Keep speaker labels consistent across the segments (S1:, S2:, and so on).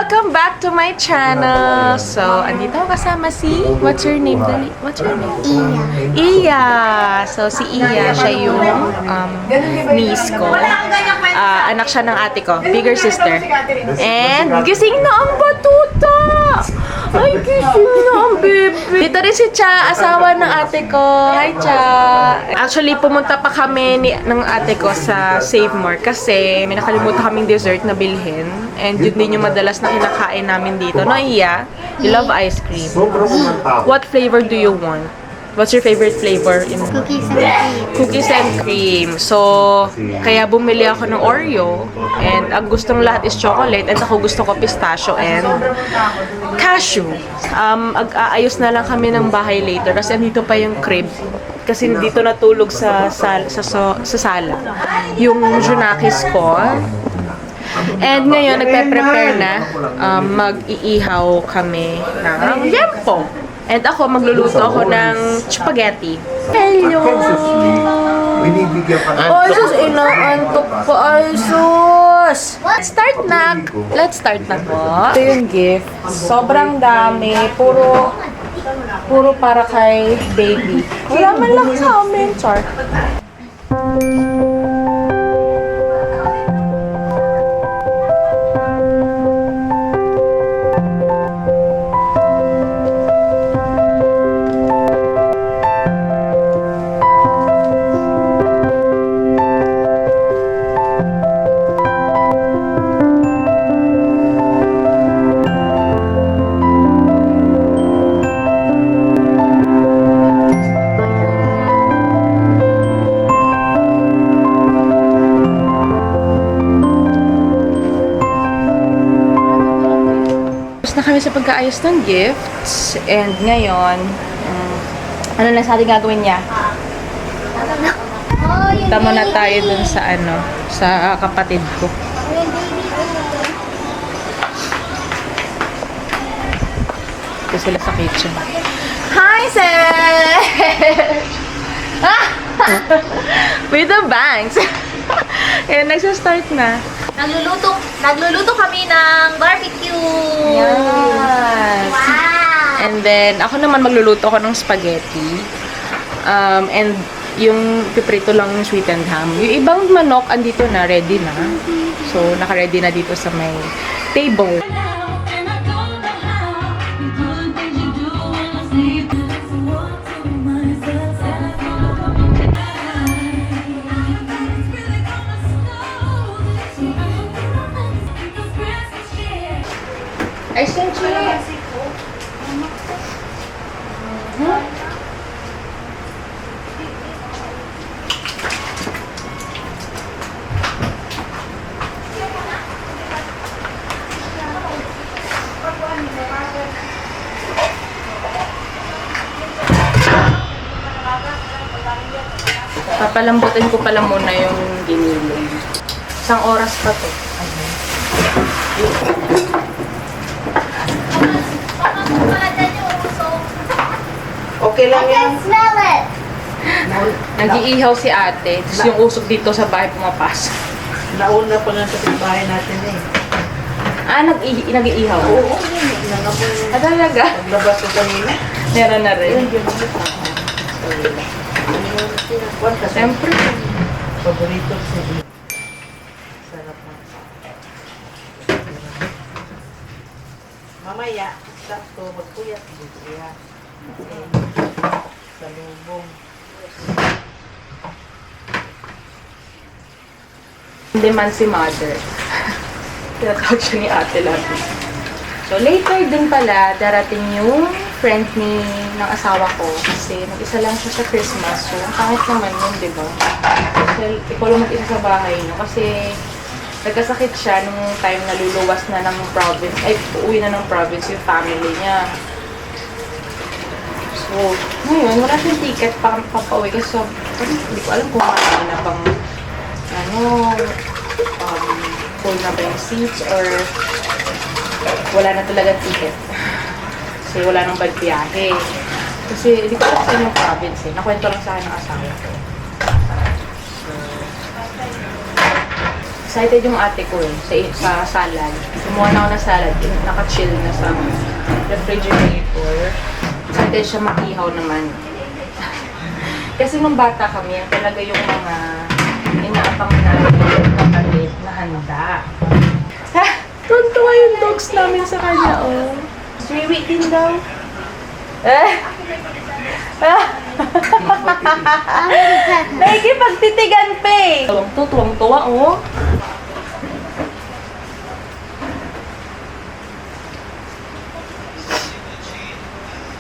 S1: Welcome back to my channel. So, andito ako kasama si... What's your name, Dali? What's your name? Iya. So, si Iya, siya yung niece ko. Anak siya ng ate ko. Bigger sister. And, gising na ang batuta! Ay, gising na ang bebe. Dito rin si Cha, asawa ng ate ko. Hi, Cha. Actually, pumunta pa kami ng ate ko sa Save More kasi may nakalimutan kaming dessert na bilhin. And yun din yung madalas na kinakain namin dito. No, Iya? You love ice cream. What flavor do you want? What's your favorite flavor?
S2: Cookies and cream.
S1: Cookies and cream. So, kaya bumili ako ng Oreo. And ang gustong lahat is chocolate. And ako gusto ko pistachio and cashew. Aayos na lang kami ng bahay later. Kasi andito pa yung crib. Kasi dito natulog sa sala. Yung Junakis ko. And ngayon, nagpe-prepare na. Mag-iihaw kami ng liempo. And ako, magluluto ako ng spaghetti. Hello! Ay, sus! Inaantok pa! Ay, sus! Let's start na po. Ito yung gift. Sobrang dami. Puro para kay baby. Wala man lang sa amin, Char. Na kami sa pagkaayos ng gifts and ngayon ano na sa ating gagawin niya? Tama na tayo dun sa sa kapatid ko. Ito sila sa kitchen. Hi, sir! With the bangs! Ayan, nagsastart na.
S2: Nagluluto kami ng barbecue.
S1: Yes.
S2: Wow.
S1: And then, ako naman magluluto ako ng spaghetti. And yung piprito lang yung sweet and ham. Yung ibang manok, andito na, ready na. So, naka-ready na dito sa may table. I sent you. Papalambutin ko pala muna yung ginilong. Isang oras pa to. Okay lang yan.
S2: I can smell it.
S1: Nag-iihaw si ate. Tapos yung usok dito sa bahay pumapasok.
S3: Nauna pa nga sa bahay natin eh.
S1: Nag-iihaw?
S3: Oo.
S1: Talaga?
S3: Naglabas ko kanina.
S1: Meron na rin. Siyempre.
S3: Paborito ko sa dito. Sarap na. Mamaya, sakto, magpuyat dito yan. Sa lubong.
S1: Hindi man si mother. Tinatawag siya ni ate lagi. So, later din pala, darating yung friend ng asawa ko. Kasi mag-isa lang siya sa Christmas. So, ang pangit naman yun, di ba? So, ikaw lang mag-isa sa bahay, no? Kasi, nagkasakit siya nung time na luluwas na ng province. Ay, uuwi na ng province yung family niya. So, ngayon, wala siyang ticket papauwi. Kasi, hindi ko alam kung marami na bang, full na ba yung seats or wala na talaga ticket. Kasi wala nang bagbiyahe. Kasi hindi ko alam saan yung province eh. Nakwento lang sa akin ng asawa ko. Excited yung ate ko eh, sa salad. Kumuha na ako ng salad, naka-chill na sa refrigerator. Excited siya makihaw naman. Kasi nung bata kami, yan talaga yung mga inaapang namin ng kapatid na handa. Ha! Tuntua yung dogs namin sa kanya, oh. Sweet din daw. Nakikipagtitigan pa eh. Tuwang-tuwa, oh.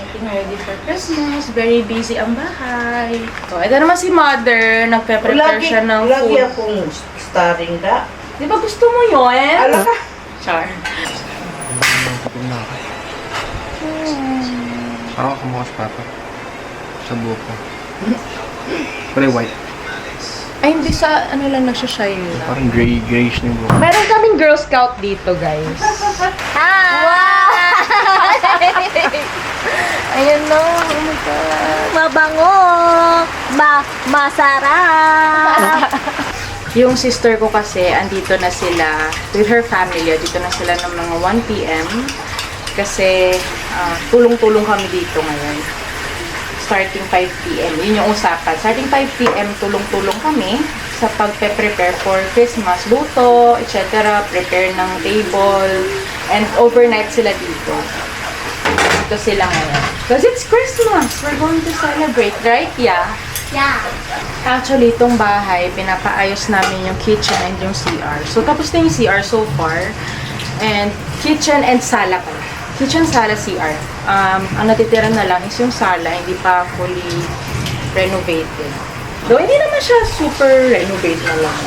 S1: Getting ready for Christmas. Very busy ang bahay. So, ito naman si Mother. Nagpe-prepare siya ng
S3: Lagi
S1: food.
S3: akong starring da.
S1: Di ba gusto mo yun?
S3: Ala ka.
S1: Char.
S4: Parang ako mukha sa papa. Sa buhok ko. Kulay white.
S1: Ay, hindi sa ano lang nagsashine lang.
S4: Parang grayish na yung buhok.
S1: Meron kaming Girl Scout dito, guys.
S2: Hi! Wow!
S1: Ayan na. Oh my God.
S2: Mabango! Masarap!
S1: Yung sister ko kasi, andito na sila with her family. Dito na sila ng mga 1 p.m. Kasi tulong-tulong kami dito ngayon. Starting 5 p.m. Yun yung usapan. Starting 5 p.m. tulong-tulong kami sa pagpe-prepare for Christmas. Luto, etc. Prepare ng table. And overnight sila dito. Dito sila ngayon. Because it's Christmas. We're going to celebrate, right? Yeah.
S2: Yeah.
S1: Actually, itong bahay, pinapaayos namin yung kitchen and yung CR. So, tapos na yung CR so far. And kitchen and sala pa. Kitchen, sala, CR. Ang natitira na lang is yung sala, hindi pa fully renovated. Though, hindi naman siya super renovate na lang.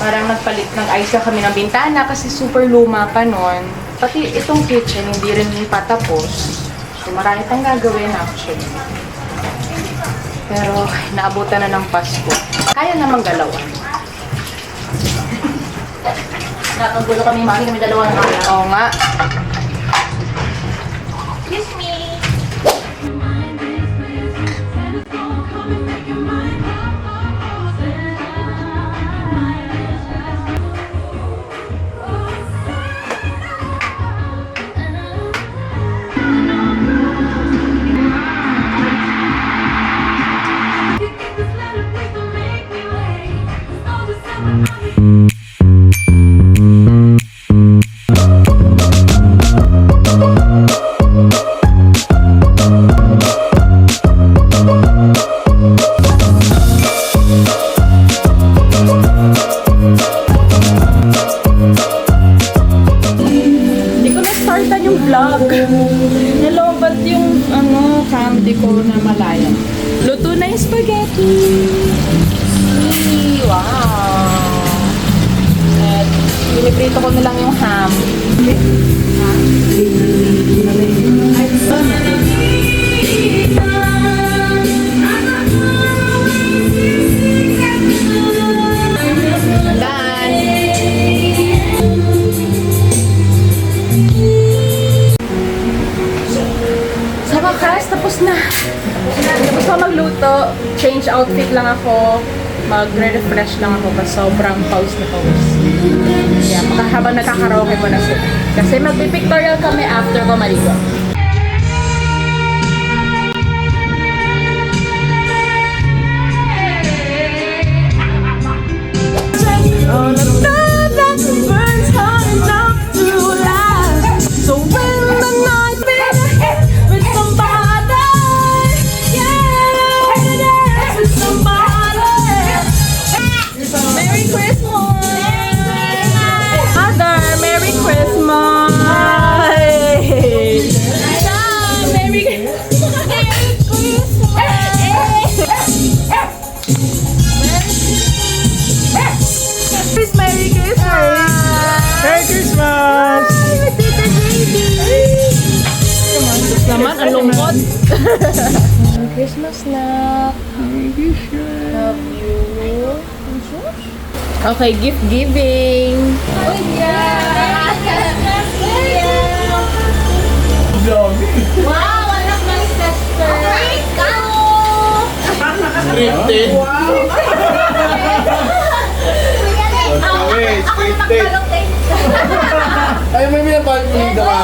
S1: Parang nag-ayos na kami ng bintana kasi super luma pa nun. Pati itong kitchen, hindi rin patapos. So, marami pang gagawin actually. Pero, naabutan na ng Pasko. Kaya namang galawan.
S2: Nakagulo kami, mami kami dalawa na kaya.
S1: Oo nga.
S2: Kiss me! Hindi ko na-startan yung vlog. Hello, ba't yung cam di ko na malaya? Luto na yung spaghetti. Wow! At piniprito ko na lang yung ham. Sa wakas, tapos na. Tapos ko magluto. Change outfit lang ako. Magre-refresh lang ako kasi sobrang pause na pause. Yeah, habang nakakaraoke ko na sila. Kasi magpipictorial kami after ko maligo. On a love that burns hot enough to last. So when the night begins with somebody, yeah, dance with somebody. Merry Christmas, Mother. Merry Christmas. Merry Merry Christmas!
S4: Merry Christmas!
S1: Tita Baby! Naman, ang lungkot. Merry Christmas na. Love you. Okay, gift giving. Oh, yeah! Wow, anak ng sister.
S4: Thrifted.
S2: Ang
S5: magbalok din.
S4: Ay, may minapag mo dito ka.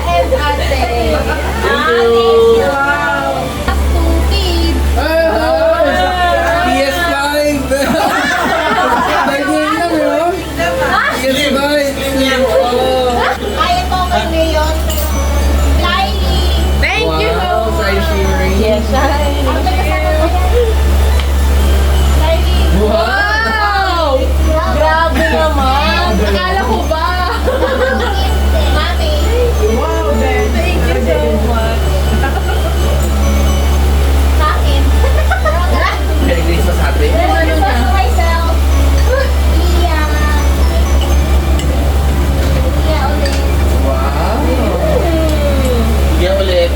S5: And ate.
S4: Thank you.
S5: Wow. Stupid.
S4: PS5! Nag-game lang yun. PS5!
S5: Kaya po kay Leon. Laili.
S2: Thank you!
S4: Wow, sa sharing.
S1: Yes, hi.
S5: Ang kasama ko yan. Laili.
S2: Wow!
S1: Grabe naman.
S2: Akala ko ba?
S5: Mami.
S2: Thank you so much.
S5: Sa akin.
S4: Nag-grace pa sa atin.
S5: Ano ba to myself? Iya. Iya ulit.
S4: Wow! Iya ulit.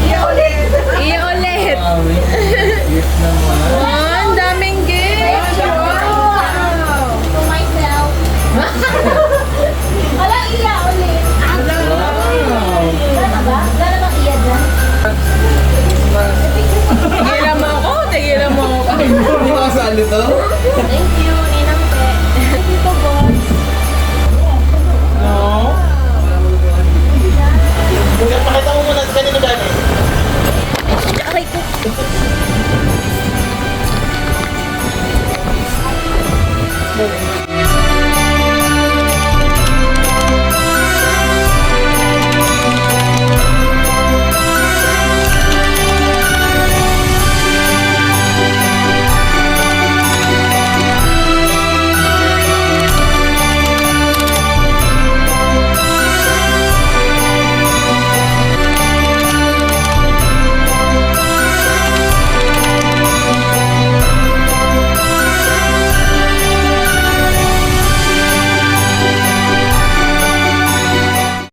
S5: Iya ulit.
S2: Iya ulit!
S4: Wow, yes naman.
S2: Oh, ang daming gifts! Wow!
S5: To myself. Wala iya ulit.
S4: Wow!
S5: Gana ba? Gana bang iya dyan?
S2: Tigilan mo ako! Tigilan mo ako!
S4: Hindi ko kasali to?
S5: Thank you.